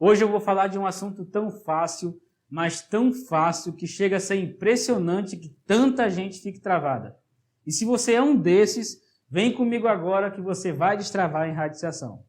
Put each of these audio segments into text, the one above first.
Hoje eu vou falar de um assunto tão fácil, mas tão fácil que chega a ser impressionante que tanta gente fique travada. E se você é um desses, vem comigo agora que você vai destravar em radiciação.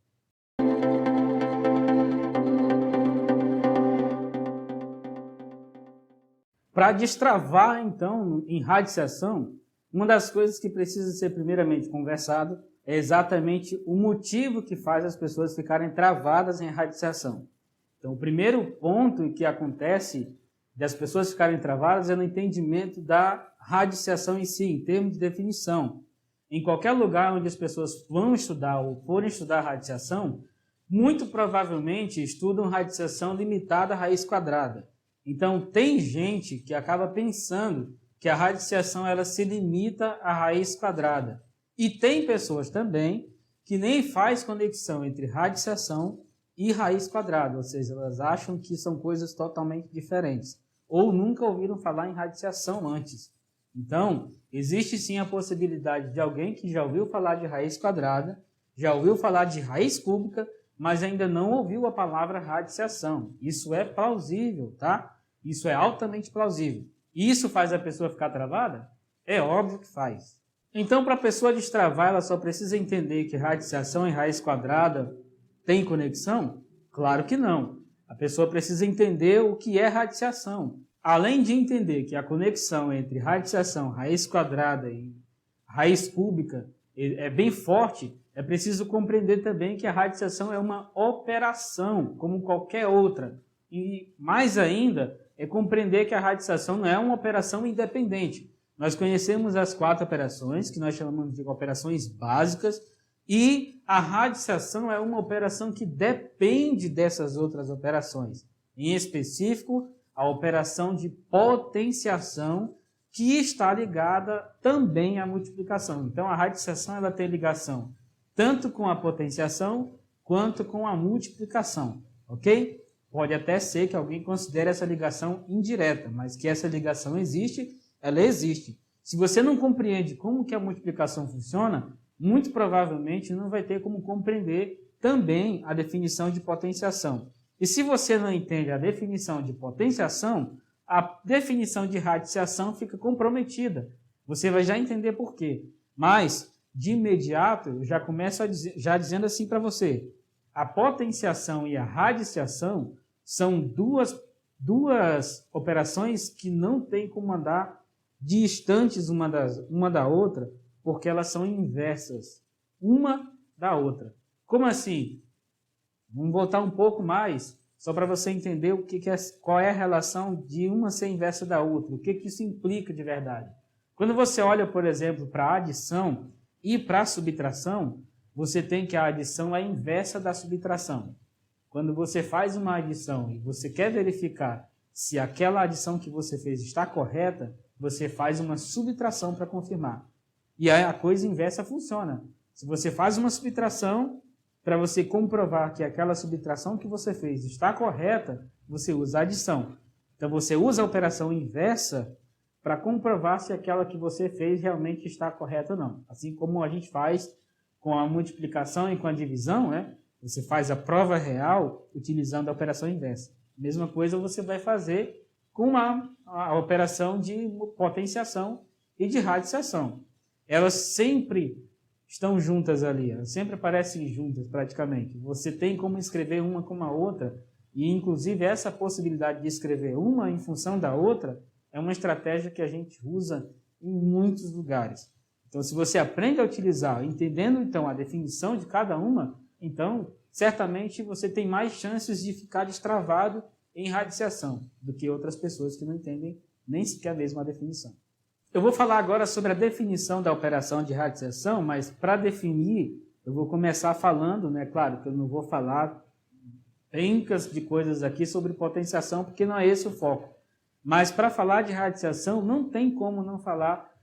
Para destravar, então, em radiciação, uma das coisas que precisa ser primeiramente conversado é exatamente o motivo que faz as pessoas ficarem travadas em radiciação. Então, o primeiro ponto que acontece das pessoas ficarem travadas é no entendimento da radiciação em si, em termos de definição. Em qualquer lugar onde as pessoas vão estudar ou forem estudar radiciação, muito provavelmente estudam radiciação limitada à raiz quadrada. Então, tem gente que acaba pensando que a radiciação ela se limita à raiz quadrada. E tem pessoas também que nem faz conexão entre radiciação e raiz quadrada, ou seja, elas acham que são coisas totalmente diferentes, ou nunca ouviram falar em radiciação antes. Então, existe sim a possibilidade de alguém que já ouviu falar de raiz quadrada, já ouviu falar de raiz cúbica, mas ainda não ouviu a palavra radiciação. Isso é plausível, tá? Isso é altamente plausível. E isso faz a pessoa ficar travada? É óbvio que faz. Então, para a pessoa destravar, ela só precisa entender que radiciação e raiz quadrada têm conexão? Claro que não. A pessoa precisa entender o que é radiciação. Além de entender que a conexão entre radiciação, raiz quadrada e raiz cúbica é bem forte, é preciso compreender também que a radiciação é uma operação, como qualquer outra. E mais ainda, é compreender que a radiciação não é uma operação independente. Nós conhecemos as 4 operações, que nós chamamos de operações básicas, e a radiciação é uma operação que depende dessas outras operações. Em específico, a operação de potenciação, que está ligada também à multiplicação. Então, a radiciação ela tem ligação tanto com a potenciação quanto com a multiplicação, ok? Pode até ser que alguém considere essa ligação indireta, mas que essa ligação existe, ela existe. Se você não compreende como que a multiplicação funciona, muito provavelmente não vai ter como compreender também a definição de potenciação. E se você não entende a definição de potenciação, a definição de radiciação fica comprometida. Você vai já entender por quê. Mas, de imediato, eu já começo já dizendo assim para você. A potenciação e a radiciação são duas operações que não têm como andar distantes uma da outra, porque elas são inversas uma da outra. Como assim? Vamos voltar um pouco mais, só para você entender qual é a relação de uma ser inversa da outra, o que isso implica de verdade. Quando você olha, por exemplo, para a adição e para a subtração, você tem que a adição é a inversa da subtração. Quando você faz uma adição e você quer verificar se aquela adição que você fez está correta, você faz uma subtração para confirmar. E aí a coisa inversa funciona. Se você faz uma subtração, para você comprovar que aquela subtração que você fez está correta, você usa a adição. Então você usa a operação inversa para comprovar se aquela que você fez realmente está correta ou não. Assim como a gente faz com a multiplicação e com a divisão, né? Você faz a prova real utilizando a operação inversa. Mesma coisa você vai fazer com a operação de potenciação e de radiciação. Elas sempre estão juntas ali, elas sempre aparecem juntas praticamente. Você tem como escrever uma com a outra e, inclusive, essa possibilidade de escrever uma em função da outra é uma estratégia que a gente usa em muitos lugares. Então, se você aprende a utilizar, entendendo, então, a definição de cada uma, então, certamente você tem mais chances de ficar destravado em radiciação do que outras pessoas que não entendem nem sequer mesmo a definição. Eu vou falar agora sobre a definição da operação de radiciação, mas para definir, eu vou começar falando, né? Claro que eu não vou falar pencas de coisas aqui sobre potenciação, porque não é esse o foco. Mas para falar de radiciação, não tem como não falar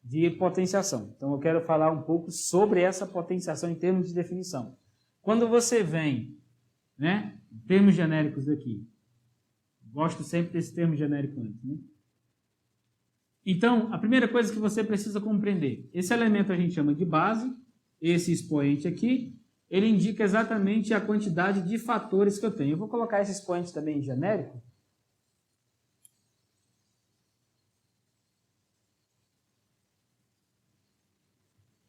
de potenciação. Então eu quero falar um pouco sobre essa potenciação em termos de definição. Quando você vem, né, em termos genéricos aqui, gosto sempre desse termo genérico antes, né? Então, a primeira coisa que você precisa compreender, esse elemento a gente chama de base, esse expoente aqui, ele indica exatamente a quantidade de fatores que eu tenho. Eu vou colocar esse expoente também em genérico.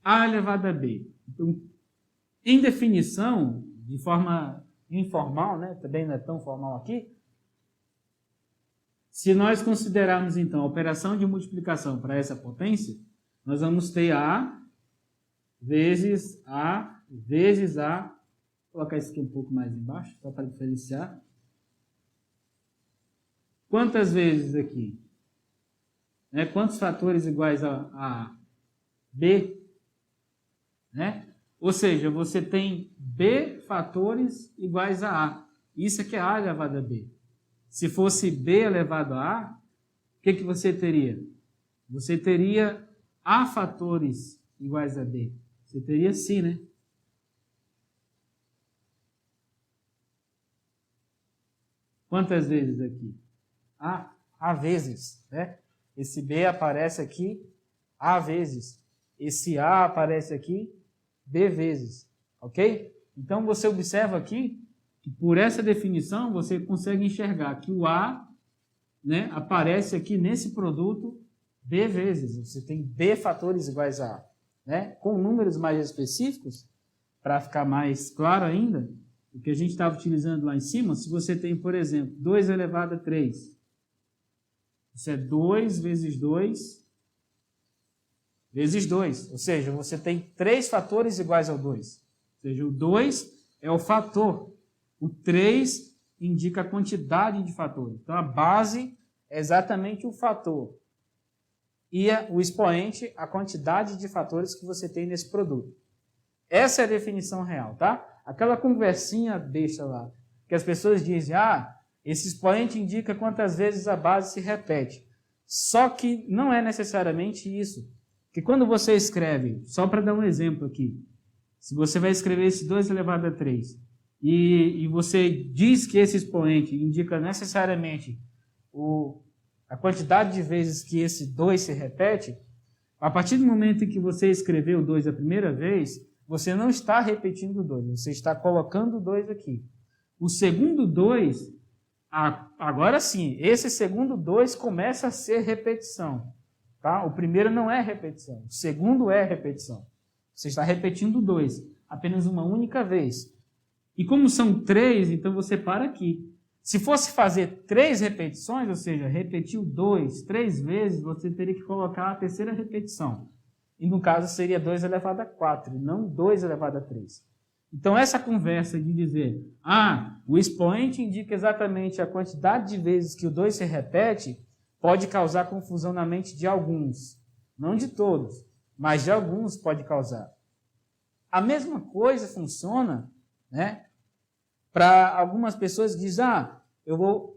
A elevado a B. Então, em definição, de forma informal, né? Também não é tão formal aqui, se nós considerarmos, então, a operação de multiplicação para essa potência, nós vamos ter A vezes A vezes A. Vou colocar isso aqui um pouco mais embaixo, só para diferenciar. Quantas vezes aqui? Né? Quantos fatores iguais a B? Né? Ou seja, você tem B fatores iguais a A. Isso aqui é A elevado a B. Se fosse B elevado a A, o que você teria? Você teria A fatores iguais a B. Você teria sim, né? Quantas vezes aqui? A vezes, né? Esse B aparece aqui A vezes. Esse A aparece aqui B vezes, ok? Então, você observa aqui que por essa definição, você consegue enxergar que o A, né, aparece aqui nesse produto B vezes. Você tem B fatores iguais a A. Né? Com números mais específicos, para ficar mais claro ainda, o que a gente estava utilizando lá em cima, se você tem, por exemplo, 2 elevado a 3, isso é 2 vezes 2 vezes 2, ou seja, você tem 3 fatores iguais ao 2. Ou seja, o 2 é o fator, o 3 indica a quantidade de fatores. Então, a base é exatamente o fator. E o expoente, a quantidade de fatores que você tem nesse produto. Essa é a definição real, tá? Aquela conversinha besta lá, que as pessoas dizem, esse expoente indica quantas vezes a base se repete. Só que não é necessariamente isso. Porque quando você escreve, só para dar um exemplo aqui, se você vai escrever esse 2 elevado a 3, e você diz que esse expoente indica necessariamente a quantidade de vezes que esse 2 se repete, a partir do momento em que você escreveu o 2 a primeira vez, você não está repetindo o 2, você está colocando o 2 aqui. O segundo 2, agora sim, esse segundo 2 começa a ser repetição. Tá? O primeiro não é repetição, o segundo é repetição. Você está repetindo o 2, apenas uma única vez. E como são 3, então você para aqui. Se fosse fazer 3 repetições, ou seja, repetir o 2 3 vezes, você teria que colocar a terceira repetição. E no caso seria 2 elevado a 4, e não 2 elevado a 3. Então essa conversa de dizer, o expoente indica exatamente a quantidade de vezes que o 2 se repete, pode causar confusão na mente de alguns. Não de todos, mas de alguns pode causar. A mesma coisa funciona, né, para algumas pessoas que dizem,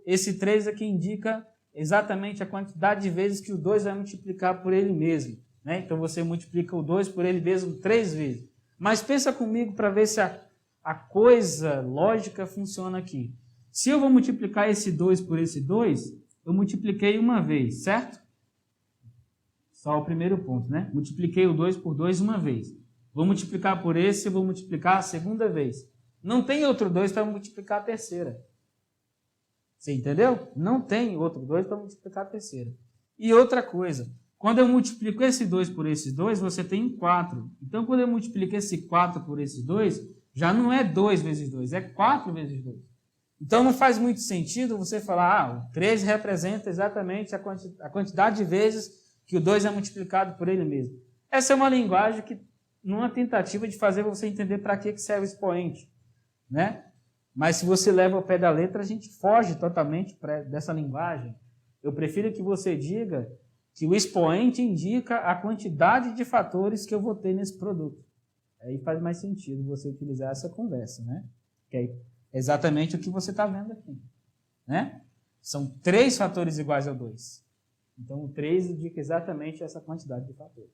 esse 3 aqui indica exatamente a quantidade de vezes que o 2 vai multiplicar por ele mesmo. Né? Então você multiplica o 2 por ele mesmo 3 vezes. Mas pensa comigo para ver se a coisa lógica funciona aqui. Se eu vou multiplicar esse 2 por esse 2, eu multipliquei uma vez, certo? Só o primeiro ponto, né? Multipliquei o 2 por 2 uma vez. Vou multiplicar por esse, vou multiplicar a segunda vez. Não tem outro 2 para multiplicar a terceira. Você entendeu? Não tem outro 2 para multiplicar a terceira. E outra coisa, quando eu multiplico esse 2 por esse 2, você tem 4. Então, quando eu multiplico esse 4 por esse 2, já não é 2 vezes 2, é 4 vezes 2. Então, não faz muito sentido você falar, o 3 representa exatamente a quantidade de vezes que o 2 é multiplicado por ele mesmo. Essa é uma linguagem que, numa tentativa de fazer você entender para que serve o expoente. Né? Mas se você leva ao pé da letra, a gente foge totalmente dessa linguagem. Eu prefiro que você diga que o expoente indica a quantidade de fatores que eu vou ter nesse produto. Aí faz mais sentido você utilizar essa conversa, né? Que é exatamente o que você está vendo aqui. Né? São 3 fatores iguais a 2. Então, o 3 indica exatamente essa quantidade de fatores.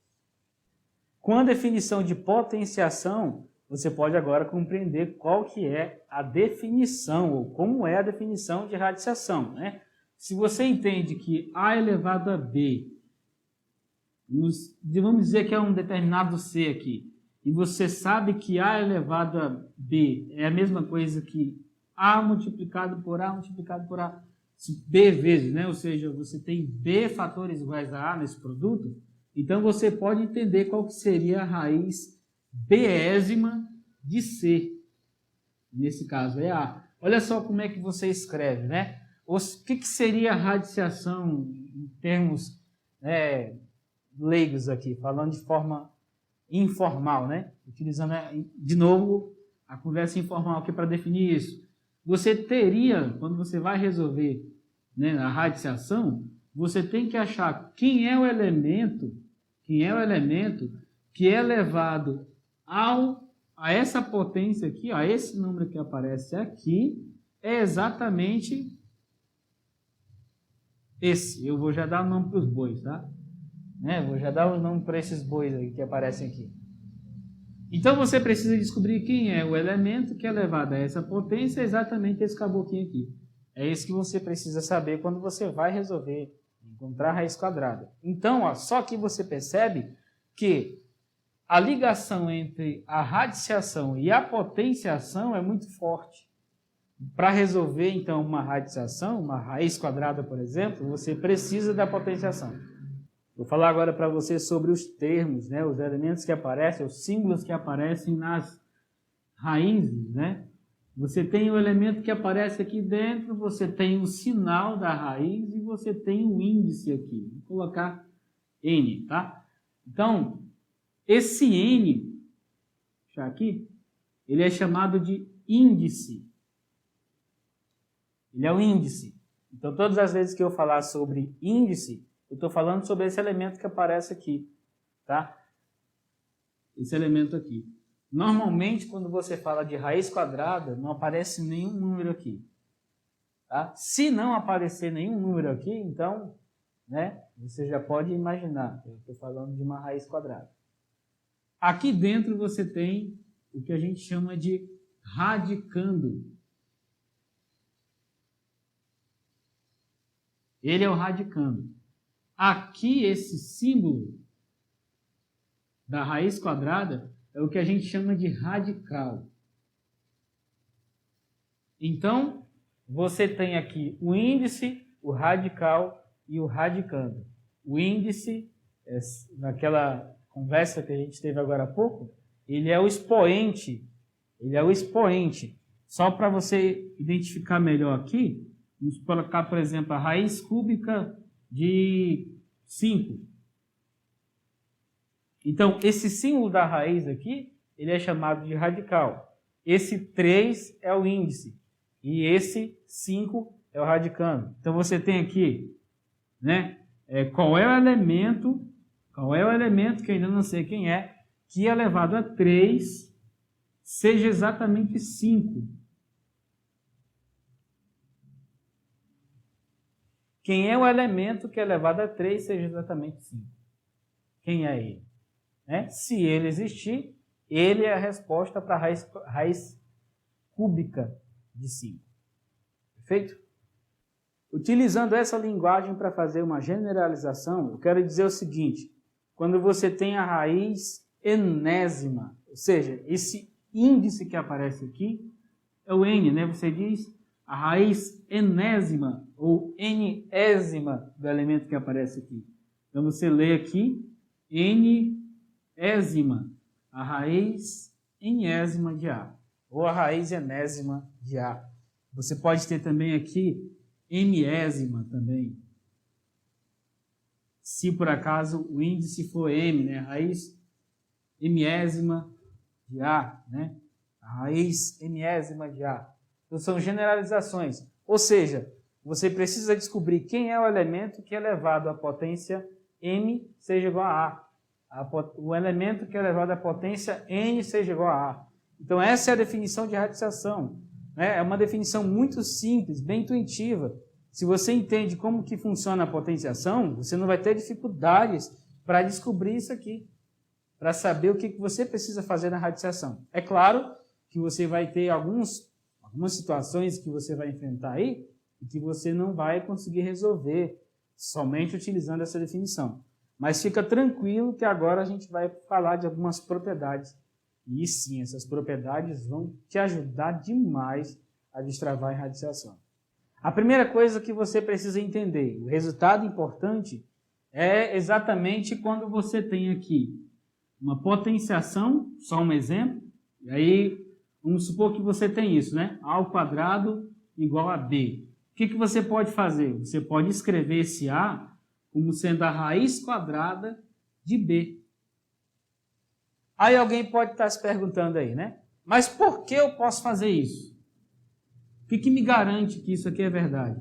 Com a definição de potenciação, você pode agora compreender qual que é a definição, ou como é a definição de radiciação. Né? Se você entende que A elevado a B, vamos dizer que é um determinado C aqui, e você sabe que A elevado a B é a mesma coisa que A multiplicado por A multiplicado por A, B vezes, né? Ou seja, você tem B fatores iguais a A nesse produto, então você pode entender qual que seria a raiz Bésima de C. Nesse caso é A. Olha só como é que você escreve, né? O que seria a radiciação em termos leigos aqui, falando de forma informal, né? Utilizando de novo a conversa informal aqui para definir isso. Você teria, quando você vai resolver, né, a radiciação, você tem que achar quem é o elemento que é elevado a essa potência aqui, a esse número que aparece aqui, é exatamente esse. Eu vou já dar o nome para os bois, tá? Vou já dar o nome para esses bois aí que aparecem aqui. Então você precisa descobrir quem é o elemento que é elevado a essa potência, é exatamente esse caboquinho aqui. É isso que você precisa saber quando você vai resolver encontrar a raiz quadrada. Então, ó, só que você percebe que a ligação entre a radiciação e a potenciação é muito forte. Para resolver, então, uma radiciação, uma raiz quadrada, por exemplo, você precisa da potenciação. Vou falar agora para você sobre os termos, né, os elementos que aparecem, os símbolos que aparecem nas raízes, né? Você tem o elemento que aparece aqui dentro, você tem o sinal da raiz e você tem o índice aqui. Vou colocar N, tá? Então, esse N, deixa aqui, ele é chamado de índice. Ele é o índice. Então, todas as vezes que eu falar sobre índice, eu estou falando sobre esse elemento que aparece aqui, tá? Esse elemento aqui. Normalmente, quando você fala de raiz quadrada, não aparece nenhum número aqui. Tá? Se não aparecer nenhum número aqui, então, né, você já pode imaginar. Eu estou falando de uma raiz quadrada. Aqui dentro você tem o que a gente chama de radicando. Ele é o radicando. Aqui, esse símbolo da raiz quadrada é o que a gente chama de radical. Então, você tem aqui o índice, o radical e o radicando. O índice, naquela conversa que a gente teve agora há pouco, ele é o expoente. Ele é o expoente. Só para você identificar melhor aqui, vamos colocar, por exemplo, a raiz cúbica de 5. Então, esse símbolo da raiz aqui, ele é chamado de radical. Esse 3 é o índice. E esse 5 é o radicando. Então, você tem aqui, né, qual é o elemento que eu ainda não sei quem é, que elevado a 3 seja exatamente 5. Quem é o elemento que elevado a 3 seja exatamente 5? Quem é ele? Se ele existir, ele é a resposta para a raiz cúbica de 5. Perfeito? Utilizando essa linguagem para fazer uma generalização, eu quero dizer o seguinte: quando você tem a raiz enésima, ou seja, esse índice que aparece aqui é o N, né? Você diz a raiz enésima ou enésima do elemento que aparece aqui. Então você lê aqui enésima, a raiz enésima de A, ou a raiz enésima de A. Você pode ter também aqui mésima também. Se por acaso o índice for M, né? Raiz mésima de A, né? A raiz mésima de A. Então são generalizações. Ou seja, você precisa descobrir quem é o elemento que é elevado à potência M seja igual a A. O elemento que é elevado à potência N seja igual a A. Então essa é a definição de radiciação. É uma definição muito simples, bem intuitiva. Se você entende como que funciona a potenciação, você não vai ter dificuldades para descobrir isso aqui, para saber o que você precisa fazer na radiciação. É claro que você vai ter algumas situações que você vai enfrentar aí e que você não vai conseguir resolver somente utilizando essa definição. Mas fica tranquilo que agora a gente vai falar de algumas propriedades E sim, essas propriedades vão te ajudar demais a destravar a enraiciação. A primeira coisa que você precisa entender, o resultado importante, é exatamente quando você tem aqui uma potenciação, só um exemplo, e aí vamos supor que você tem isso, né? A ao quadrado igual a B. O que você pode fazer? Você pode escrever esse A como sendo a raiz quadrada de B. Aí alguém pode estar se perguntando aí, né? Mas por que eu posso fazer isso? O que me garante que isso aqui é verdade?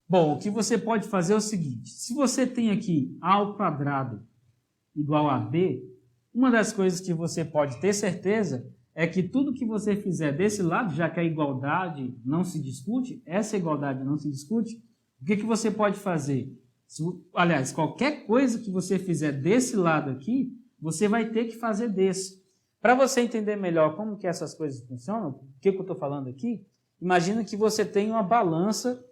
Bom, o que você pode fazer é o seguinte. Se você tem aqui A ao quadrado igual a B, uma das coisas que você pode ter certeza é que tudo que você fizer desse lado, já que a igualdade não se discute, essa igualdade não se discute, o que você pode fazer? Aliás, qualquer coisa que você fizer desse lado aqui, você vai ter que fazer desse. Para você entender melhor como que essas coisas funcionam, o que eu estou falando aqui, imagina que você tem uma balança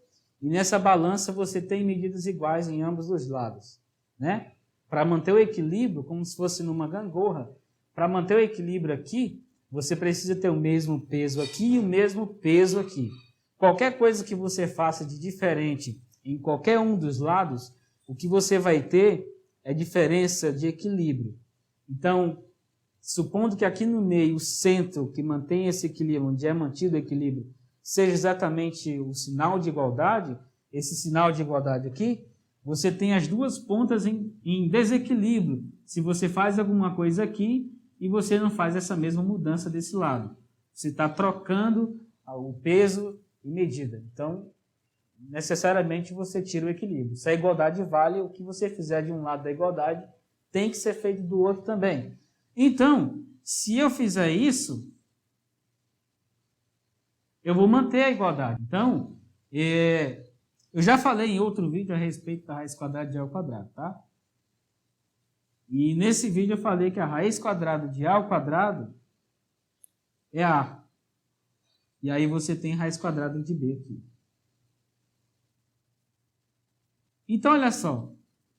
e nessa balança você tem medidas iguais em ambos os lados, né? Para manter o equilíbrio, como se fosse numa gangorra, para manter o equilíbrio aqui, você precisa ter o mesmo peso aqui e o mesmo peso aqui. Qualquer coisa que você faça de diferente em qualquer um dos lados, o que você vai ter é diferença de equilíbrio. Então, supondo que aqui no meio, o centro que mantém esse equilíbrio, onde é mantido o equilíbrio, seja exatamente o sinal de igualdade, esse sinal de igualdade aqui, você tem as duas pontas em desequilíbrio. Se você faz alguma coisa aqui e você não faz essa mesma mudança desse lado. Você está trocando o peso e medida. Então, necessariamente você tira o equilíbrio. Se a igualdade vale, o que você fizer de um lado da igualdade tem que ser feito do outro também. Então, se eu fizer isso, eu vou manter a igualdade. Então, eu já falei em outro vídeo a respeito da raiz quadrada de A ao quadrado, tá? E nesse vídeo eu falei que a raiz quadrada de A ao quadrado é A. E aí você tem raiz quadrada de B aqui. Então, olha só.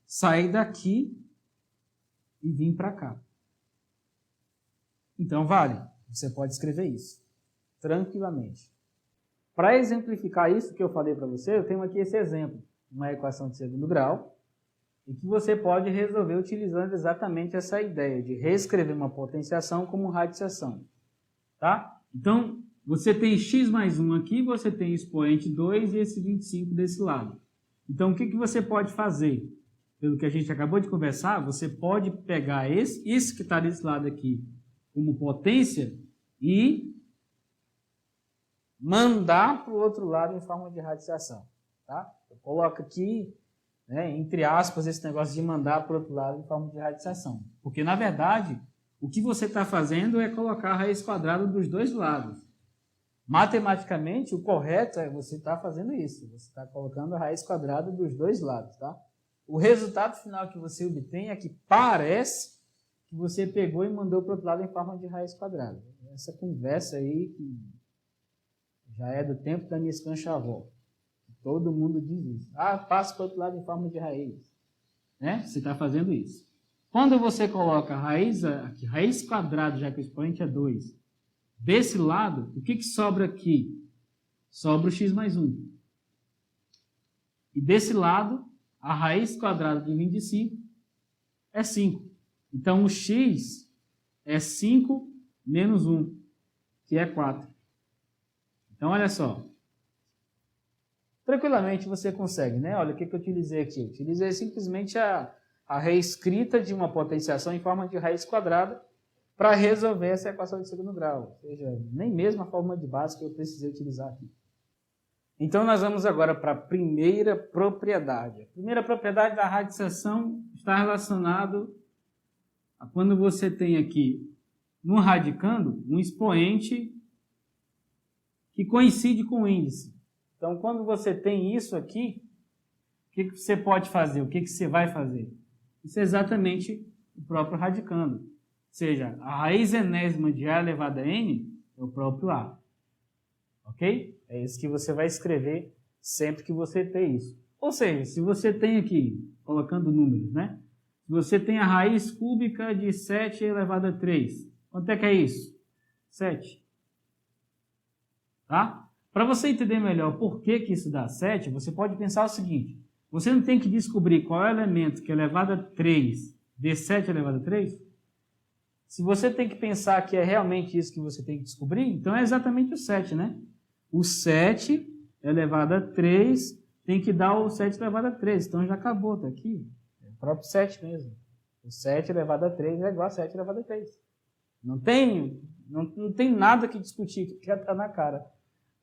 Sair daqui e vir para cá. Então, vale. Você pode escrever isso tranquilamente. Para exemplificar isso que eu falei para você, eu tenho aqui esse exemplo. Uma equação de segundo grau. E que você pode resolver utilizando exatamente essa ideia de reescrever uma potenciação como radiciação. Tá? Então, você tem x mais 1 aqui, você tem expoente 2 e esse 25 desse lado. Então, o que você pode fazer? Pelo que a gente acabou de conversar, você pode pegar esse que está desse lado aqui como potência e mandar para o outro lado em forma de radiciação. Tá? Eu coloco aqui, né, entre aspas, esse negócio de mandar para o outro lado em forma de radiciação. Porque, na verdade, o que você está fazendo é colocar a raiz quadrada dos dois lados. Matematicamente, o correto é você estar fazendo isso. Você está colocando a raiz quadrada dos dois lados. Tá? O resultado final que você obtém é que parece que você pegou e mandou para o outro lado em forma de raiz quadrada. Essa conversa aí que já é do tempo da minha escanchavó. Todo mundo diz isso. Ah, passa para o outro lado em forma de raiz. Né? Você está fazendo isso. Quando você coloca a raiz, aqui, raiz quadrada, já que o expoente é 2, desse lado, o que sobra aqui? Sobra o x mais 1. E desse lado, a raiz quadrada de 25 é 5. Então, o x é 5 menos 1, que é 4. Então, olha só. Tranquilamente você consegue, né? Olha o que eu utilizei aqui. Eu utilizei simplesmente a reescrita de uma potenciação em forma de raiz quadrada para resolver essa equação de segundo grau. Ou seja, nem mesmo a fórmula de base que eu precisei utilizar aqui. Então, nós vamos agora para a primeira propriedade. A primeira propriedade da radiciação está relacionado a quando você tem aqui, no radicando, um expoente que coincide com o índice. Então, quando você tem isso aqui, o que você pode fazer? O que você vai fazer? Isso é exatamente o próprio radicando. Ou seja, a raiz enésima de A elevado a N é o próprio A. Ok? É isso que você vai escrever sempre que você ter isso. Ou seja, se você tem aqui, colocando números, né? Se você tem a raiz cúbica de 7 elevado a 3. Quanto é que é isso? 7. Tá? Para você entender melhor por que isso dá 7, você pode pensar o seguinte. Você não tem que descobrir qual é o elemento que é elevado a 3 de 7 elevado a 3? Se você tem que pensar que é realmente isso que você tem que descobrir, então é exatamente o 7, né? O 7 elevado a 3 tem que dar o 7 elevado a 3. Então já acabou, está aqui. É o próprio 7 mesmo. O 7 elevado a 3 é igual a 7 elevado a 3. Não tem nada que discutir, que já está na cara.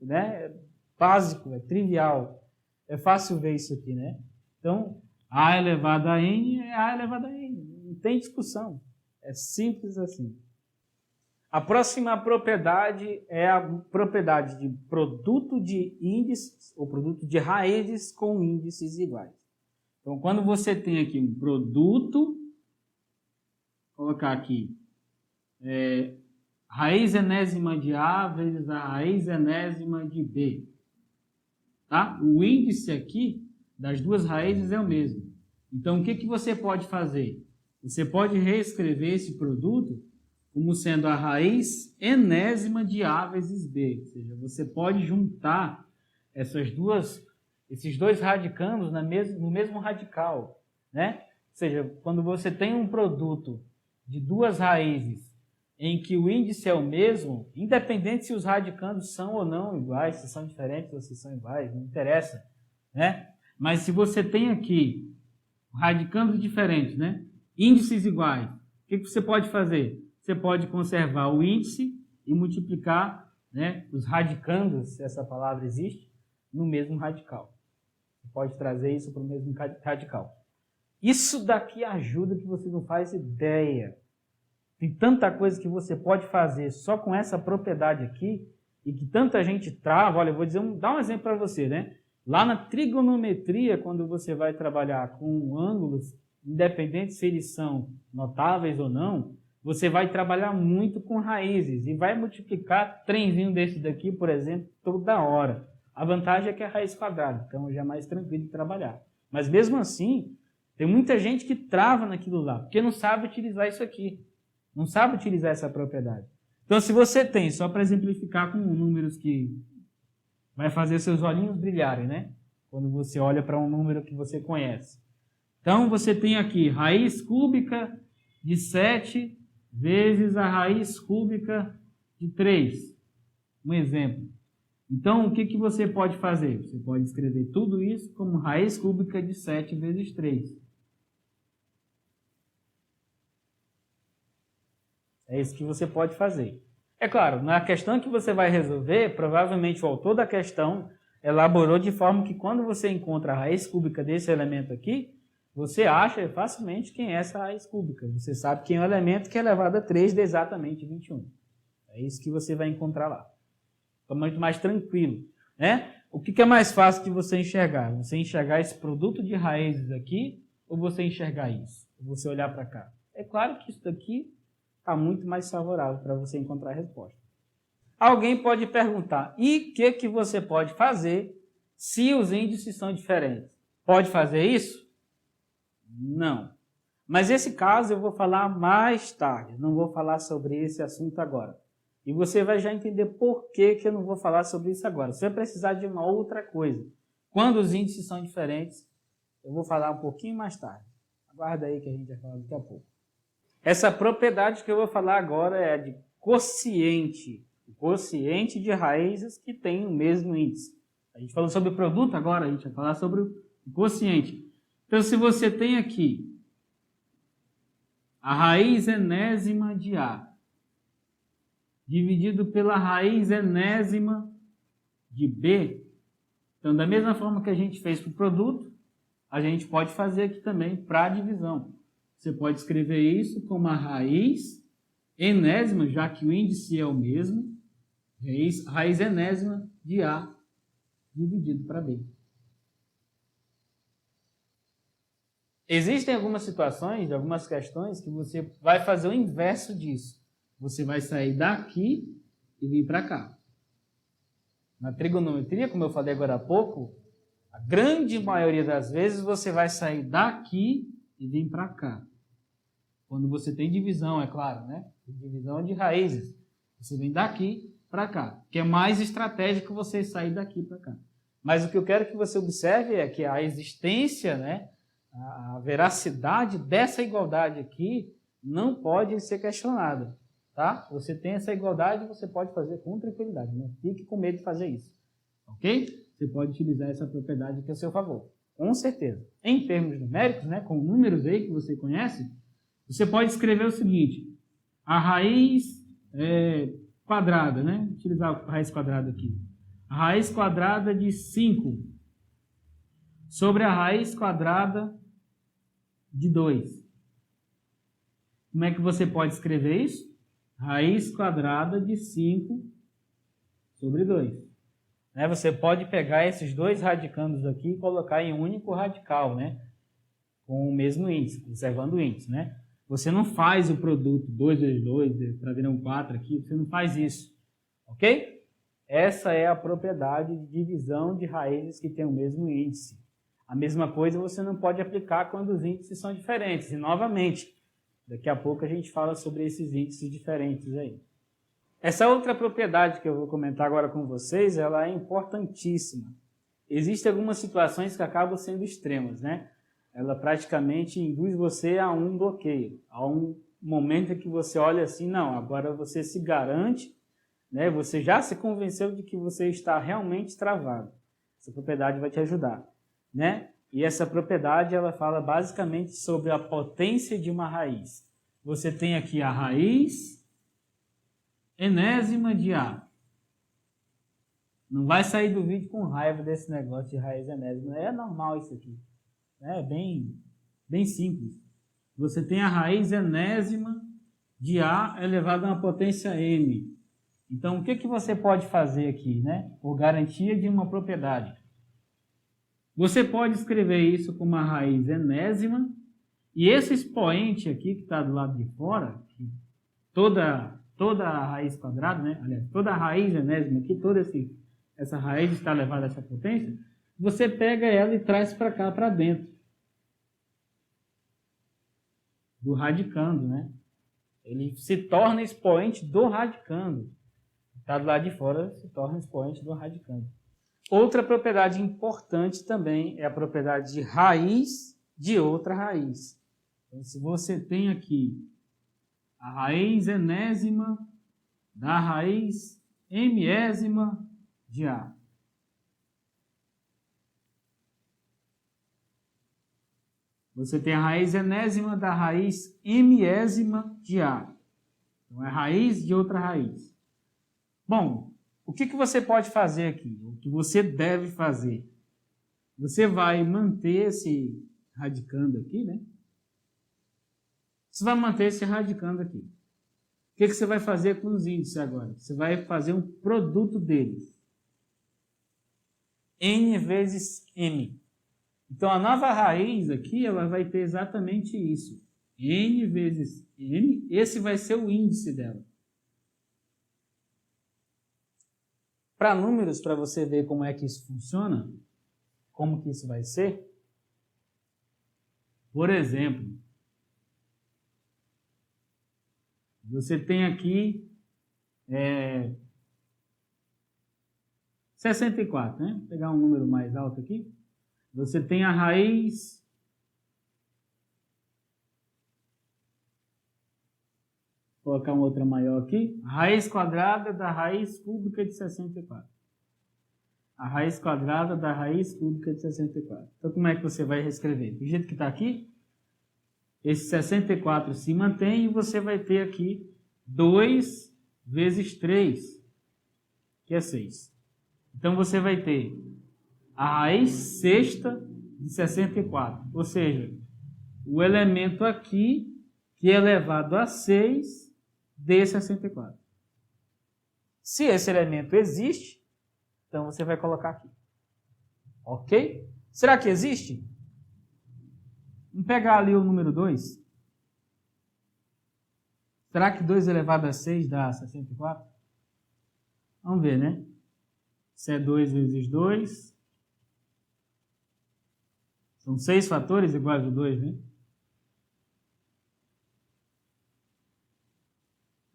Né? É básico, é trivial. É fácil ver isso aqui, né? Então, A elevado a N é A elevado a N. Não tem discussão. É simples assim. A próxima propriedade é a propriedade de produto de índices, ou produto de raízes com índices iguais. Então, quando você tem aqui um produto, vou colocar aqui, raiz enésima de A vezes a raiz enésima de B. Tá? O índice aqui das duas raízes é o mesmo. Então, o que você pode fazer? Você pode reescrever esse produto como sendo a raiz enésima de A vezes B. Ou seja, você pode juntar esses dois radicandos no mesmo radical. Né? Ou seja, quando você tem um produto de duas raízes em que o índice é o mesmo, independente se os radicandos são ou não iguais, se são diferentes ou se são iguais, não interessa. Né? Mas se você tem aqui radicandos diferentes, né? Índices iguais, o que você pode fazer? Você pode conservar o índice e multiplicar, né, os radicandos, se essa palavra existe, no mesmo radical. Você pode trazer isso para o mesmo radical. Isso daqui ajuda que você não faz ideia. Tem tanta coisa que você pode fazer só com essa propriedade aqui e que tanta gente trava. Olha, eu vou dar um exemplo para você, né? Lá na trigonometria, quando você vai trabalhar com ângulos, independente se eles são notáveis ou não, você vai trabalhar muito com raízes e vai multiplicar trenzinho desse daqui, por exemplo, toda hora. A vantagem é que é raiz quadrada, então já é mais tranquilo de trabalhar. Mas mesmo assim, tem muita gente que trava naquilo lá, porque não sabe utilizar isso aqui. Não sabe utilizar essa propriedade. Então, se você tem, só para exemplificar com números que vai fazer seus olhinhos brilharem, né? Quando você olha para um número que você conhece. Então, você tem aqui raiz cúbica de 7 vezes a raiz cúbica de 3. Um exemplo. Então, o que você pode fazer? Você pode escrever tudo isso como raiz cúbica de 7 vezes 3. É isso que você pode fazer. É claro, na questão que você vai resolver, provavelmente o autor da questão elaborou de forma que quando você encontra a raiz cúbica desse elemento aqui, você acha facilmente quem é essa raiz cúbica. Você sabe quem é o elemento que é elevado a 3 de exatamente 21. É isso que você vai encontrar lá. Fica muito mais tranquilo. Né? O que é mais fácil de você enxergar? Você enxergar esse produto de raízes aqui ou você enxergar isso? Ou você olhar para cá? É claro que isso daqui está muito mais favorável para você encontrar a resposta. Alguém pode perguntar, e o que você pode fazer se os índices são diferentes? Pode fazer isso? Não. Mas esse caso eu vou falar mais tarde, não vou falar sobre esse assunto agora. E você vai já entender por que eu não vou falar sobre isso agora. Você vai precisar de uma outra coisa. Quando os índices são diferentes, eu vou falar um pouquinho mais tarde. Aguarda aí que a gente vai falar daqui a pouco. Essa propriedade que eu vou falar agora é de quociente. O quociente de raízes que tem o mesmo índice. A gente falou sobre o produto, agora a gente vai falar sobre o quociente. Então, se você tem aqui a raiz enésima de A dividido pela raiz enésima de B, então, da mesma forma que a gente fez para o produto, a gente pode fazer aqui também para a divisão. Você pode escrever isso como a raiz enésima, já que o índice é o mesmo, raiz enésima de A dividido para B. Existem algumas situações, algumas questões que você vai fazer o inverso disso. Você vai sair daqui e vir para cá. Na trigonometria, como eu falei agora há pouco, a grande maioria das vezes você vai sair daqui e vir para cá. Quando você tem divisão, é claro, né? Divisão de raízes. Você vem daqui para cá, que é mais estratégico você sair daqui para cá. Mas o que eu quero que você observe é que a existência, né, a veracidade dessa igualdade aqui não pode ser questionada, tá? Você tem essa igualdade, você pode fazer com tranquilidade, não fique com medo de fazer isso, ok? Você pode utilizar essa propriedade aqui a seu favor, com certeza. Em termos numéricos, né, com números aí que você conhece, você pode escrever o seguinte: a raiz quadrada, né? Utilizar a raiz quadrada aqui. A raiz quadrada de 5 sobre a raiz quadrada de 2. Como é que você pode escrever isso? Raiz quadrada de 5 sobre 2. Você pode pegar esses dois radicandos aqui e colocar em um único radical, né? Com o mesmo índice, conservando o índice, né? Você não faz o produto 2 vezes 2 para virar um 4 aqui, você não faz isso, ok? Essa é a propriedade de divisão de raízes que tem o mesmo índice. A mesma coisa você não pode aplicar quando os índices são diferentes. E, novamente, daqui a pouco a gente fala sobre esses índices diferentes aí. Essa outra propriedade que eu vou comentar agora com vocês, ela é importantíssima. Existem algumas situações que acabam sendo extremas, né? Ela praticamente induz você a um bloqueio, a um momento em que você olha assim, não, agora você se garante, né? Você já se convenceu de que você está realmente travado. Essa propriedade vai te ajudar, né? E essa propriedade, ela fala basicamente sobre a potência de uma raiz. Você tem aqui a raiz enésima de A. Não vai sair do vídeo com raiva desse negócio de raiz enésima. É normal isso aqui. É bem simples. Você tem a raiz enésima de A elevado a uma potência M. Então, o que você pode fazer aqui, né? Por garantia de uma propriedade. Você pode escrever isso como uma raiz enésima, e esse expoente aqui, que está do lado de fora, que toda a raiz quadrada, né? Aliás, toda a raiz enésima aqui, essa raiz está elevada a essa potência, você pega ela e traz para cá, para dentro do radicando, né? Ele se torna expoente do radicando. Está do lado de fora, se torna expoente do radicando. Outra propriedade importante também é a propriedade de raiz de outra raiz. Então, se você tem aqui a raiz enésima da raiz mésima de A. Você tem a raiz enésima da raiz mésima de A. Então, é raiz de outra raiz. Bom, o que você pode fazer aqui? O que você deve fazer? Você vai manter esse radicando aqui, né? Você vai manter esse radicando aqui. O que você vai fazer com os índices agora? Você vai fazer um produto deles. N vezes M. Então, a nova raiz aqui, ela vai ter exatamente isso. N vezes M, esse vai ser o índice dela. Para números, para você ver como é que isso funciona, como que isso vai ser, por exemplo, você tem aqui 64, né? Vou pegar um número mais alto aqui. Você tem a raiz vou colocar uma outra maior aqui. A raiz quadrada da raiz cúbica de 64. A raiz quadrada da raiz cúbica de 64. Então, como é que você vai reescrever? Do jeito que está aqui, esse 64 se mantém e você vai ter aqui 2 vezes 3, que é 6. Então, você vai ter a raiz sexta de 64. Ou seja, o elemento aqui, que é elevado a 6 de 64. Se esse elemento existe, então você vai colocar aqui. Ok? Será que existe? Vamos pegar ali o número 2. Será que 2 elevado a 6 dá 64? Vamos ver, né? Se é 2 vezes 2. São 6 fatores iguais a 2, né?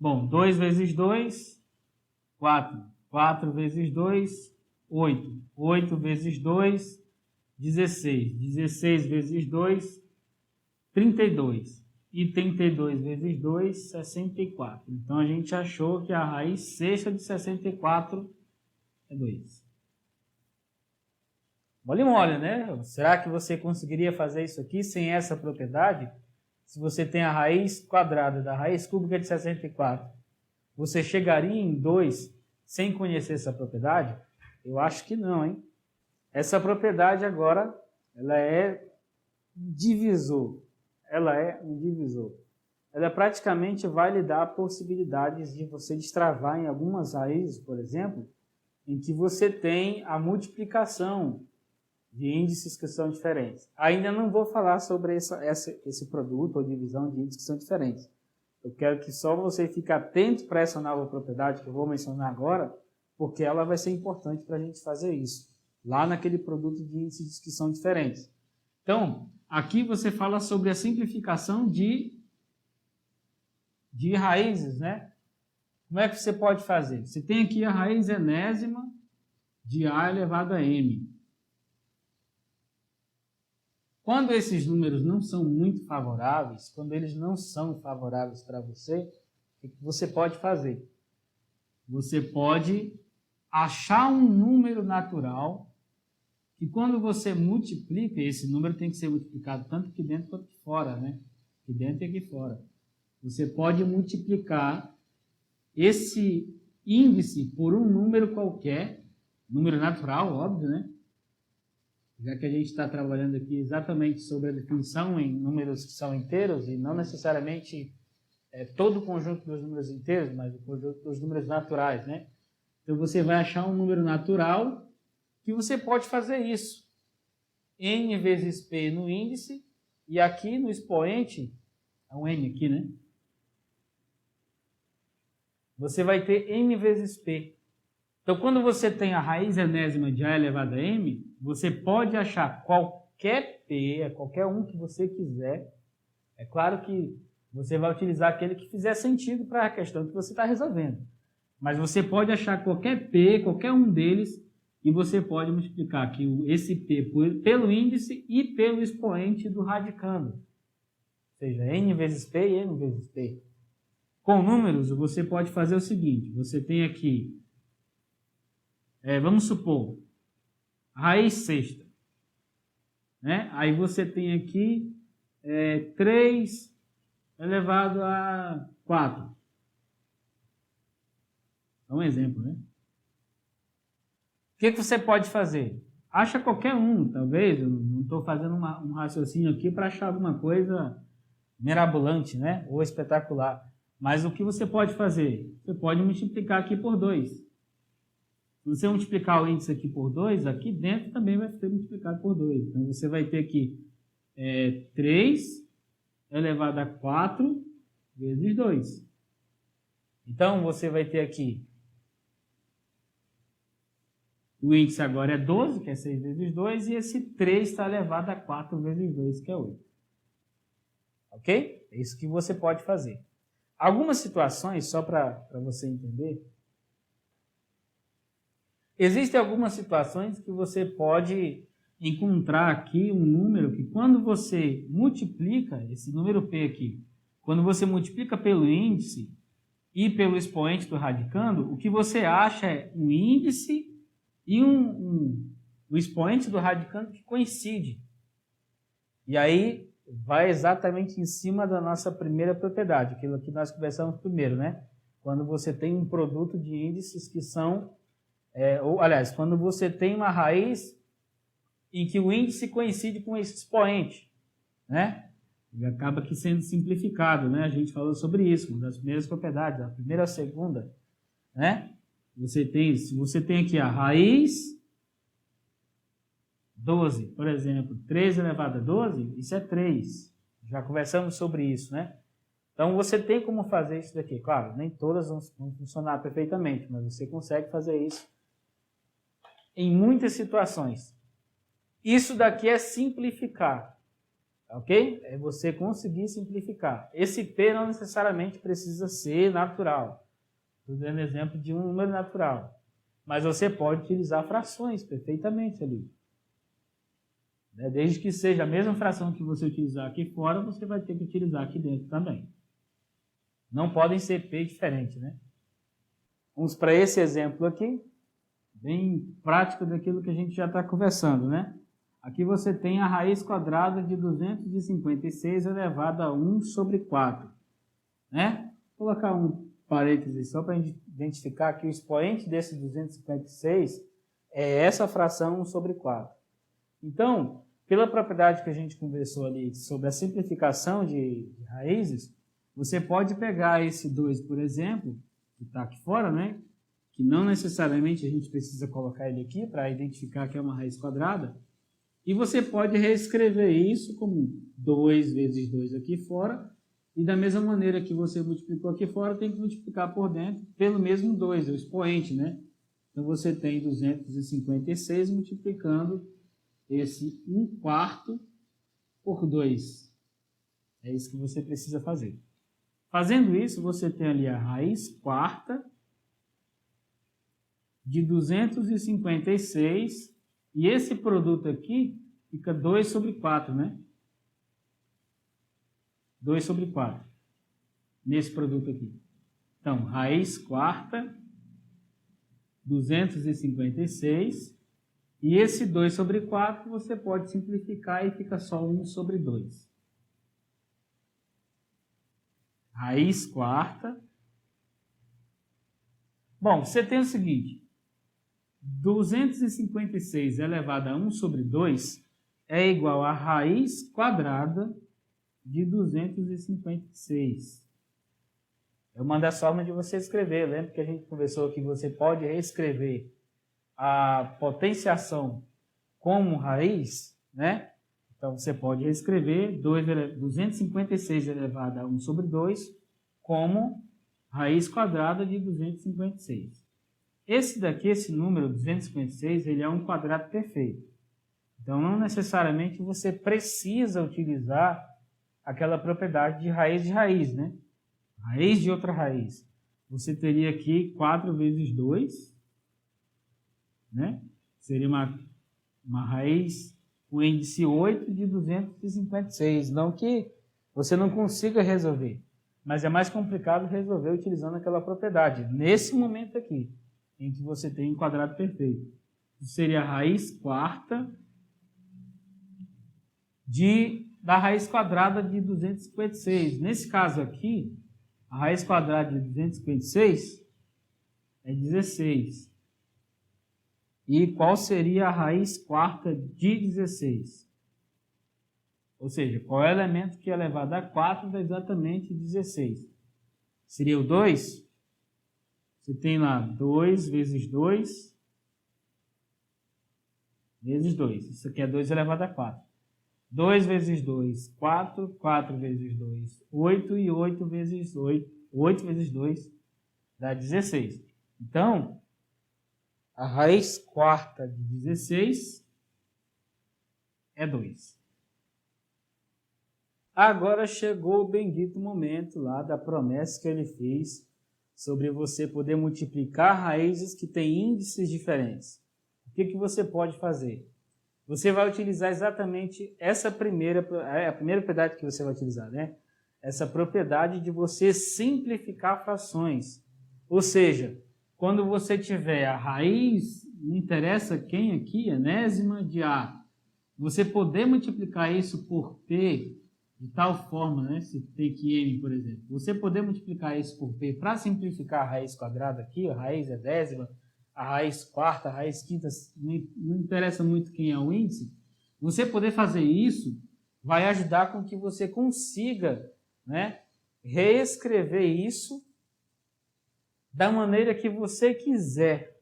Bom, 2 vezes 2, 4. 4 vezes 2, 8. 8 vezes 2, 16. 16 vezes 2, 32. E 32 vezes 2, 64. Então, a gente achou que a raiz sexta de 64 é 2. Mole, né? Será que você conseguiria fazer isso aqui sem essa propriedade? Se você tem a raiz quadrada da raiz cúbica de 64, você chegaria em 2 sem conhecer essa propriedade? Eu acho que não, hein? Essa propriedade agora, ela é divisor. Ela é um divisor. Ela praticamente vai lhe dar possibilidades de você destravar em algumas raízes, por exemplo, em que você tem a multiplicação de índices que são diferentes. Ainda não vou falar sobre esse produto ou divisão de índices que são diferentes. Eu quero que só você fique atento para essa nova propriedade que eu vou mencionar agora, porque ela vai ser importante para a gente fazer isso, lá naquele produto de índices que são diferentes. Então, aqui você fala sobre a simplificação de raízes, né? Como é que você pode fazer? Você tem aqui a raiz enésima de A elevado a M. Quando esses números não são muito favoráveis, quando eles não são favoráveis para você, o que você pode fazer? Você pode achar um número natural que quando você multiplica, esse número tem que ser multiplicado tanto aqui dentro quanto aqui fora, né? Aqui dentro e aqui fora. Você pode multiplicar esse índice por um número qualquer, número natural, óbvio, né? Já que a gente está trabalhando aqui exatamente sobre a definição em números que são inteiros e não necessariamente todo o conjunto dos números inteiros, mas o conjunto dos números naturais, né? Então, você vai achar um número natural que você pode fazer isso. N vezes P no índice e aqui no expoente, é um N aqui, né? Você vai ter N vezes P. Então, quando você tem a raiz enésima de A elevado a M, você pode achar qualquer P, qualquer um que você quiser. É claro que você vai utilizar aquele que fizer sentido para a questão que você está resolvendo. Mas você pode achar qualquer P, qualquer um deles, e você pode multiplicar aqui esse P pelo índice e pelo expoente do radicando. Ou seja, N vezes P e N vezes P. Com números, você pode fazer o seguinte. Você tem aqui, vamos supor, raiz sexta. Né? Aí você tem aqui 3 elevado a 4. É um exemplo, né? O que você pode fazer? Acha qualquer um, talvez. Eu não estou fazendo um raciocínio aqui para achar alguma coisa mirabolante, né? Ou espetacular. Mas o que você pode fazer? Você pode multiplicar aqui por 2. Se você multiplicar o índice aqui por 2, aqui dentro também vai ser multiplicado por 2. Então, você vai ter aqui 3 elevado a 4 vezes 2. Então, você vai ter aqui o índice agora é 12, que é 6 vezes 2, e esse 3 está elevado a 4 vezes 2, que é 8. Ok? É isso que você pode fazer. Algumas situações, só para você entender, existem algumas situações que você pode encontrar aqui um número que quando você multiplica, esse número P aqui, quando você multiplica pelo índice e pelo expoente do radicando, o que você acha é um índice e o expoente do radicando que coincide. E aí vai exatamente em cima da nossa primeira propriedade, aquilo que nós conversamos primeiro, né? Quando você tem um produto de índices que são, quando você tem uma raiz em que o índice coincide com esse expoente, né? E acaba aqui sendo simplificado, né? A gente falou sobre isso, uma das primeiras propriedades, a primeira e a segunda, né? Se você tem aqui a raiz 12, por exemplo, 3 elevado a 12, isso é 3. Já conversamos sobre isso, né? Então, você tem como fazer isso daqui. Claro, nem todas vão funcionar perfeitamente, mas você consegue fazer isso em muitas situações. Isso daqui é simplificar. Ok? É você conseguir simplificar. Esse P não necessariamente precisa ser natural. Estou dando exemplo de um número natural. Mas você pode utilizar frações perfeitamente ali. Desde que seja a mesma fração que você utilizar aqui fora, você vai ter que utilizar aqui dentro também. Não podem ser P diferentes, né? Vamos para esse exemplo aqui, bem prático daquilo que a gente já está conversando, né? Aqui você tem a raiz quadrada de 256 elevado a 1 sobre 4. Né? Vou colocar um parênteses só para a gente identificar que o expoente desse 256 é essa fração 1 sobre 4. Então, pela propriedade que a gente conversou ali sobre a simplificação de raízes, você pode pegar esse 2, por exemplo, que está aqui fora, né? Que não necessariamente a gente precisa colocar ele aqui para identificar que é uma raiz quadrada, e você pode reescrever isso como 2 vezes 2 aqui fora, e da mesma maneira que você multiplicou aqui fora, tem que multiplicar por dentro pelo mesmo 2, o expoente, né? Então você tem 256 multiplicando esse 1/4 por 2. É isso que você precisa fazer. Fazendo isso, você tem ali a raiz quarta de 256, e esse produto aqui fica 2 sobre 4, né? 2 sobre 4, nesse produto aqui. Então, raiz quarta, 256, e esse 2 sobre 4 você pode simplificar e fica só 1 sobre 2. Raiz quarta. Bom, você tem o seguinte, 256 elevado a 1 sobre 2 é igual a raiz quadrada de 256. É uma das formas de você escrever. Lembra que a gente conversou que você pode reescrever a potenciação como raiz, né? Então, você pode reescrever 256 elevado a 1 sobre 2 como raiz quadrada de 256. Esse daqui, esse número 256, ele é um quadrado perfeito. Então, não necessariamente você precisa utilizar aquela propriedade de raiz, né? Raiz de outra raiz. Você teria aqui 4 vezes 2, né? Seria uma raiz com índice 8 de 256. Não que você não consiga resolver, mas é mais complicado resolver utilizando aquela propriedade. Nesse momento aqui, em que você tem um quadrado perfeito. Isso seria a raiz quarta da raiz quadrada de 256. Nesse caso aqui, a raiz quadrada de 256 é 16. E qual seria a raiz quarta de 16? Ou seja, qual é o elemento que é elevado a 4 dá exatamente 16? Seria o 2? Você tem lá 2 vezes 2 vezes 2. Isso aqui é 2 elevado a 4. 2 vezes 2, 4. 4 vezes 2, 8. E 8 vezes 8. 8 vezes 2 dá 16. Então, a raiz quarta de 16 é 2. Agora chegou o bendito momento lá da promessa que ele fez sobre você poder multiplicar raízes que têm índices diferentes. O que você pode fazer? Você vai utilizar exatamente essa primeira propriedade que você vai utilizar, né? Essa propriedade de você simplificar frações. Ou seja, quando você tiver a raiz, não interessa quem aqui, enésima de A, você poder multiplicar isso por P de tal forma, né? Se P que M, por exemplo, você poder multiplicar isso por P para simplificar a raiz quadrada aqui, a raiz é décima, a raiz quarta, a raiz quinta, não interessa muito quem é o índice, você poder fazer isso vai ajudar com que você consiga, né, reescrever isso da maneira que você quiser.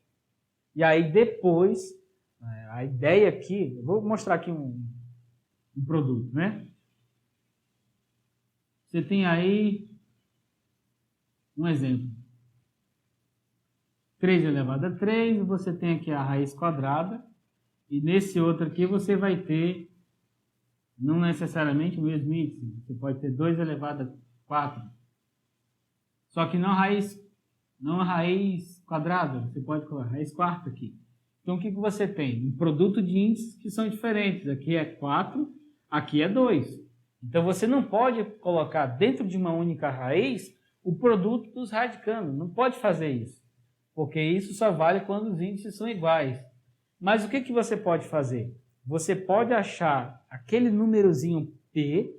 E aí depois, a ideia aqui, eu vou mostrar aqui um produto, né? Você tem aí um exemplo. 3 elevado a 3, você tem aqui a raiz quadrada, e nesse outro aqui você vai ter não necessariamente o mesmo índice. Você pode ter 2 elevado a 4. Só que não a raiz quadrada, você pode colocar a raiz quarta aqui. Então, o que você tem? Um produto de índices que são diferentes. Aqui é 4, aqui é 2. Então, você não pode colocar dentro de uma única raiz o produto dos radicandos. Não pode fazer isso, porque isso só vale quando os índices são iguais. Mas o que você pode fazer? Você pode achar aquele númerozinho P,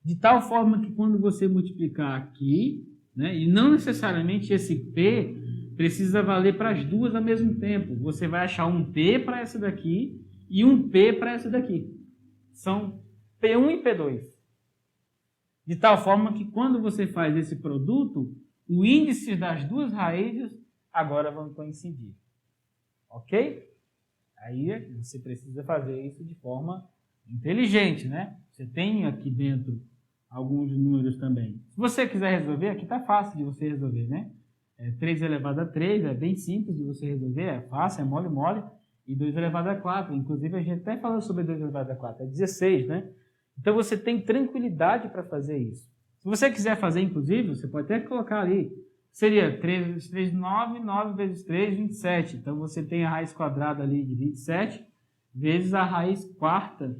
de tal forma que quando você multiplicar aqui, né, e não necessariamente esse P precisa valer para as duas ao mesmo tempo. Você vai achar um P para essa daqui e um P para essa daqui. São P1 e P2. De tal forma que quando você faz esse produto, o índice das duas raízes agora vão coincidir. Ok? Aí você precisa fazer isso de forma inteligente, né? Você tem aqui dentro alguns números também. Se você quiser resolver, aqui está fácil de você resolver, né? 3 elevado a 3 é bem simples de você resolver, é fácil, é mole. E 2 elevado a 4, inclusive a gente até falou sobre 2 elevado a 4, é 16, né? Então você tem tranquilidade para fazer isso. Se você quiser fazer, inclusive, você pode até colocar ali, seria 3 vezes 3, 9, 9 vezes 3, 27. Então você tem a raiz quadrada ali de 27, vezes a raiz quarta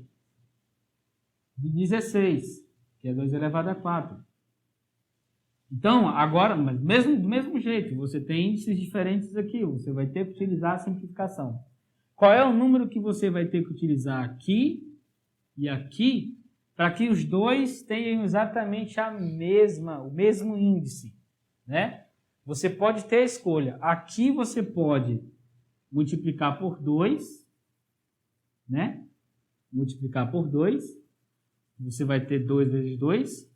de 16, que é 2 elevado a 4. Então, agora, mas do mesmo jeito, você tem índices diferentes aqui, você vai ter que utilizar a simplificação. Qual é o número que você vai ter que utilizar aqui e aqui, para que os dois tenham exatamente o mesmo índice, né? Você pode ter a escolha. Aqui você pode multiplicar por 2, né? Multiplicar por 2, você vai ter 2 vezes 2,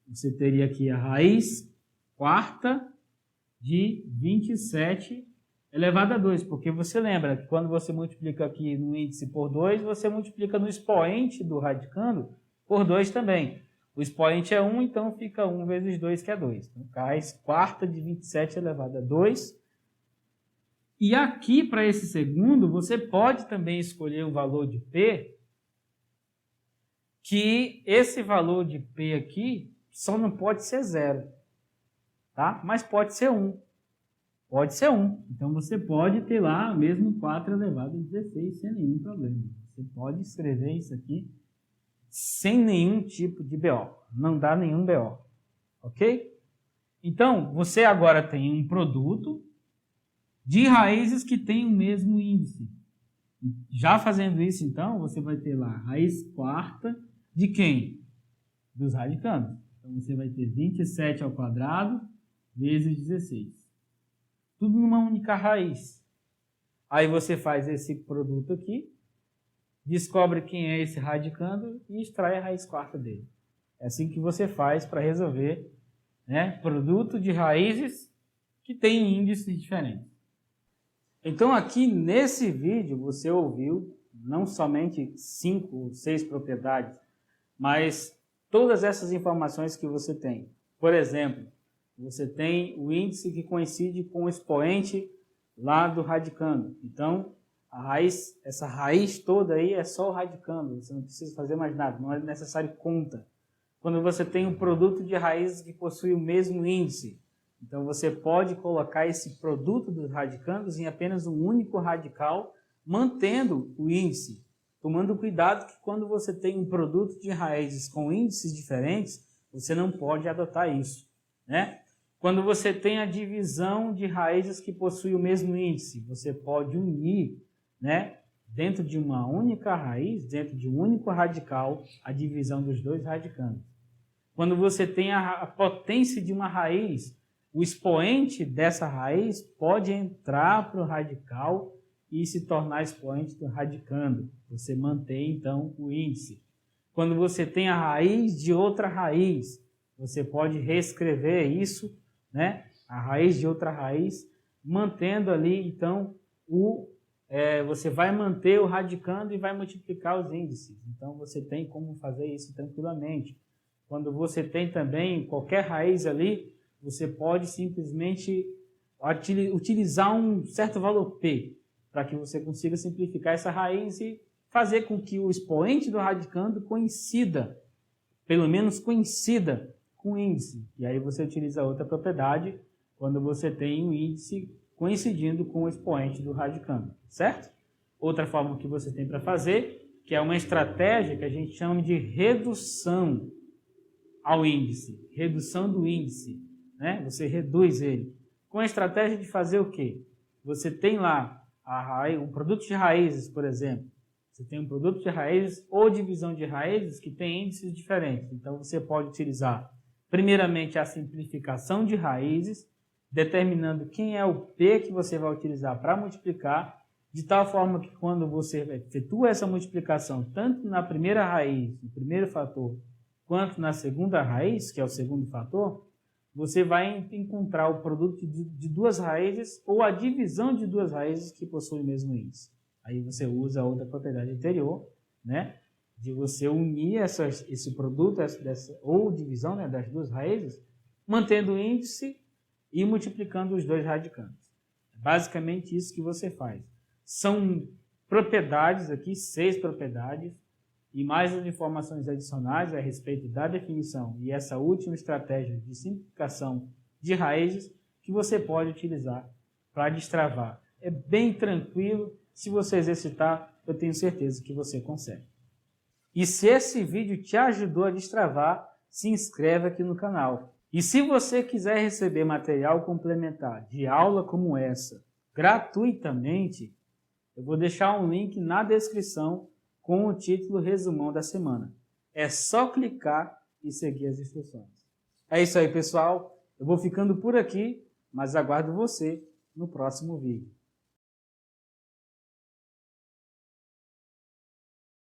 você teria aqui a raiz quarta de 27 elevado a 2, porque você lembra que quando você multiplica aqui no índice por 2, você multiplica no expoente do radicando por 2 também. O expoente é 1, então fica 1 vezes 2, que é 2. Então, raiz quarta de 27 elevado a 2. E aqui, para esse segundo, você pode também escolher um valor de P, que esse valor de P aqui só não pode ser 0, tá? Mas pode ser 1. Pode ser 1. Então, você pode ter lá mesmo 4 elevado a 16 sem nenhum problema. Você pode escrever isso aqui sem nenhum tipo de BO. Não dá nenhum BO. Ok? Então, você agora tem um produto de raízes que tem o mesmo índice. Já fazendo isso, então, você vai ter lá raiz quarta de quem? Dos radicandos. Então, você vai ter 27 ao quadrado vezes 16. Tudo numa única raiz. Aí você faz esse produto aqui, descobre quem é esse radicando e extrai a raiz quarta dele. É assim que você faz para resolver, né, produto de raízes que têm índices diferentes. Então aqui nesse vídeo você ouviu não somente 5 ou 6 propriedades, mas todas essas informações que você tem. Por exemplo, você tem o índice que coincide com o expoente lá do radicando. Então, essa raiz toda aí é só o radicando, você não precisa fazer mais nada, não é necessário conta. Quando você tem um produto de raízes que possui o mesmo índice, então você pode colocar esse produto dos radicandos em apenas um único radical, mantendo o índice, tomando cuidado que quando você tem um produto de raízes com índices diferentes, você não pode adotar isso, né? Quando você tem a divisão de raízes que possuem o mesmo índice, você pode unir, né, dentro de uma única raiz, dentro de um único radical, a divisão dos dois radicandos. Quando você tem a potência de uma raiz, o expoente dessa raiz pode entrar para o radical e se tornar expoente do radicando. Você mantém, então, o índice. Quando você tem a raiz de outra raiz, você pode reescrever isso, né? A raiz de outra raiz, mantendo ali, então, você vai manter o radicando e vai multiplicar os índices. Então, você tem como fazer isso tranquilamente. Quando você tem também qualquer raiz ali, você pode simplesmente utilizar um certo valor P, para que você consiga simplificar essa raiz e fazer com que o expoente do radicando coincida, pelo menos coincida com o índice. E aí você utiliza outra propriedade quando você tem um índice coincidindo com o expoente do radicando, certo? Outra forma que você tem para fazer, que é uma estratégia que a gente chama de redução ao índice, redução do índice, né? Você reduz ele. Com a estratégia de fazer o quê? Você tem lá um produto de raízes, por exemplo. Você tem um produto de raízes ou divisão de raízes que tem índices diferentes. Então, você pode utilizar, primeiramente, a simplificação de raízes, determinando quem é o P que você vai utilizar para multiplicar, de tal forma que quando você efetua essa multiplicação, tanto na primeira raiz, no primeiro fator, quanto na segunda raiz, que é o segundo fator, você vai encontrar o produto de duas raízes ou a divisão de duas raízes que possuem o mesmo índice. Aí você usa a outra propriedade anterior, né, de você unir esse produto ou divisão, né, das duas raízes, mantendo o índice e multiplicando os dois radicandos. É basicamente isso que você faz. São propriedades aqui, 6 propriedades, e mais as informações adicionais a respeito da definição e essa última estratégia de simplificação de raízes que você pode utilizar para destravar. É bem tranquilo, se você exercitar, eu tenho certeza que você consegue. E se esse vídeo te ajudou a destravar, se inscreve aqui no canal. E se você quiser receber material complementar de aula como essa, gratuitamente, eu vou deixar um link na descrição com o título Resumão da Semana. É só clicar e seguir as instruções. É isso aí, pessoal. Eu vou ficando por aqui, mas aguardo você no próximo vídeo.